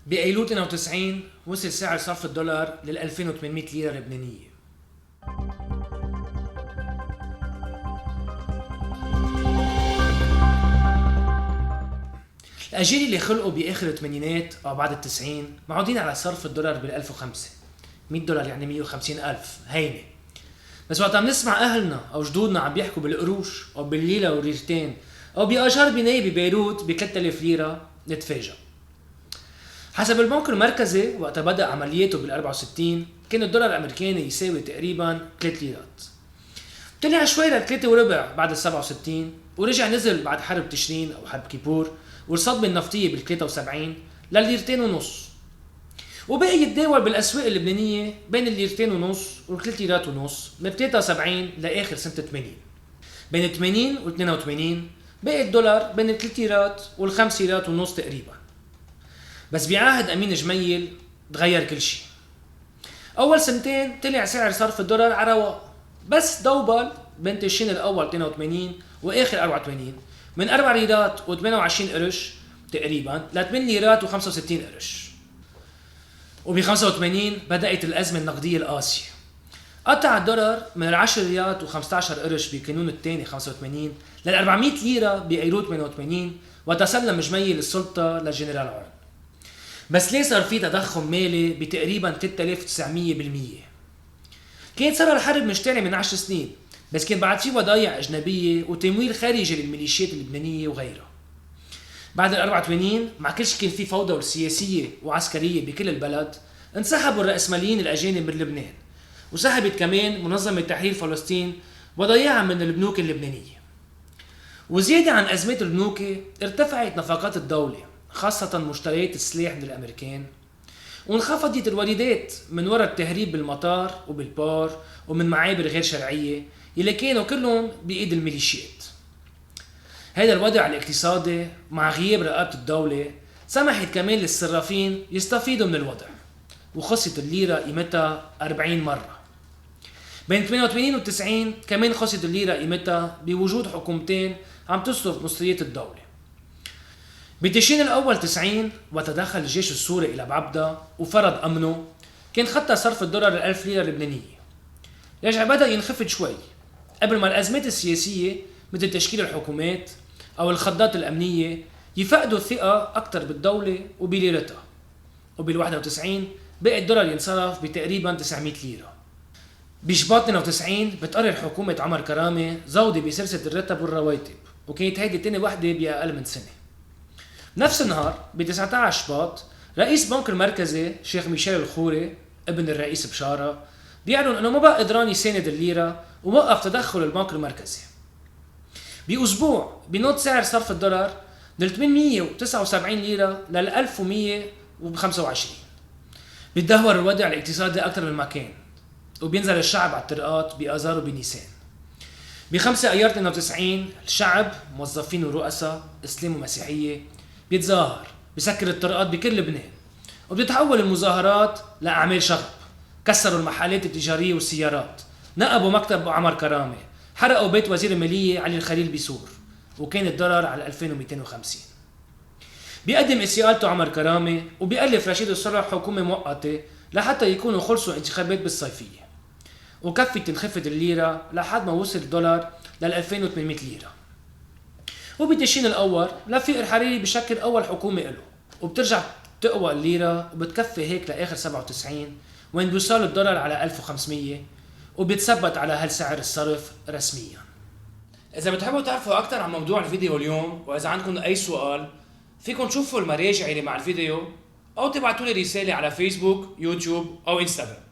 بأيلول 92 وصل سعر صرف الدولار لل 2800 ليرة لبنانية. الأجيال اللي خلقوا بآخر الثمانينات أو بعد التسعين معودين على صرف الدولار بال 1005. $100 يعني 150,000 هينة. بس وقت عم نسمع أهلنا أو جدودنا عم بيحكوا بالقروش أو بالليلة والريرتين أو بأجار بناية ببيروت ب 3000 ليرة نتفاجأ. حسب البنك المركزي وقت بدأ عملياته بال 64 كان الدولار الأمريكاني يساوي تقريبا 3 ليرات. طلع شوي ل 3 وربع بعد ال 67 ورجع نزل بعد حرب تشرين أو حرب كيبور والصدمة النفطية بال 73 للليرتين ونص. وبقي يتداول بالأسواق اللبنانية بين الليرتين ونص والثلاث ليرات ونص من 73 لآخر سنة 80. بين 80 و 82 بقي الدولار بين 3 ليرات وال5 ليرات ونص تقريبا. بس بعهد أمين جميل تغير كل شيء. أول سنتين طلع سعر صرف الدولار على رواق، بس دوبل بين تشرين الأول 82 وآخر 84 من 4 ليرات و28 قرش تقريبا ل 8 ليرات و65 قرش. وب 85 بدأت الأزمة النقدية القاسية. قطع الدولار من 10 ليرات و15 قرش بكانون الثاني 85 لل 400 ليرة بأيلول 88 وتسلم جميل السلطة للجنرال عون. بس ليه صار في تضخم مالي بتقريبا 3900%؟ كانت صار الحرب مشتعلة من 10 سنين، بس كان بعد في وضايع أجنبية وتمويل خارجي للميليشيات اللبنانية وغيرها. بعد ال 84 مع كل شيء كان في فوضى سياسية وعسكرية بكل البلد، انسحبوا الرأسماليين الأجانب من لبنان، وسحبت كمان منظمة تحرير فلسطين وضيعها من البنوك اللبنانية. وزيادة عن أزمات البنوك ارتفعت نفقات الدولة خاصة مشتريات السلاح من الأمريكان، وانخفضت الواردات من وراء التهريب بالمطار وبالبار ومن معابر غير شرعية يلي كانوا كلهم بإيد الميليشيات. هذا الوضع الاقتصادي مع غياب رقابة الدولة سمحت كمان للصرافين يستفيدوا من الوضع، وخسرت الليرة قيمتها 40 مرة. بين 88 و 90 كمان خسرت الليرة قيمتها بوجود حكومتين عم تصرف مصريات الدولة. بتشرين الأول 90 وتدخل الجيش السوري إلى بعبدة وفرض أمنه، كان خطة صرف الدولار 1000 ليرة لبنانية. رجع بدأ ينخفض شوي قبل ما الأزمات السياسية مثل تشكيل الحكومات أو الخضات الأمنية يفقدوا الثقة أكثر بالدولة وبليرتها. وبال 91 بقى الدولار ينصرف بتقريبا 900 ليرة. بشباط 92 بتقرر حكومة عمر كرامة زودة بسلسلة الرتب والرواتب، وكانت هيدي تاني وحدة بأقل من سنة. نفس النهار ب 19 شباط رئيس بنك المركزي شيخ ميشيل الخوري ابن الرئيس بشارة بيعلن انه ما بقى قدران يساند الليرة ووقف تدخل البنك المركزي. بأسبوع بنط سعر صرف الدولار من 879 ليرة لل 1125. بيتدهور الوضع الاقتصادي أكثر من ما كان، وبينزل الشعب على الطرقات بآذار وبنيسان. ب5 أيار 92 الشعب موظفين ورؤساء اسلام ومسيحية بيتظاهر بسكر الطرقات بكل لبنان، وبتتحول المظاهرات لأعمال شغب. كسروا المحلات التجارية والسيارات، نقبوا مكتب عمر كرامة، حرقوا بيت وزير المالية علي الخليل بيسور، وكان الدولار على 2250. بيقدم استقالته عمر كرامة وبيألف رشيد الصلح حكومة مؤقتة لحتى يكونوا خلصوا انتخابات بالصيفية، وكفت تنخفض الليرة لحد ما وصل الدولار لل 2800 ليرة. وبتشرين الأول رفيق الحريري بشكل أول حكومة له، وبترجع تقوى الليرة وبتكفي هيك لآخر 97 وين بيوصل الدولار على 1500 وبيتثبت على هالسعر الصرف رسميا. إذا بتحبوا تعرفوا أكثر عن موضوع الفيديو اليوم، وإذا عندكم أي سؤال فيكم تشوفوا المراجع اللي مع الفيديو أو تبعتوا لي رسالة على فيسبوك، يوتيوب أو إنستغرام.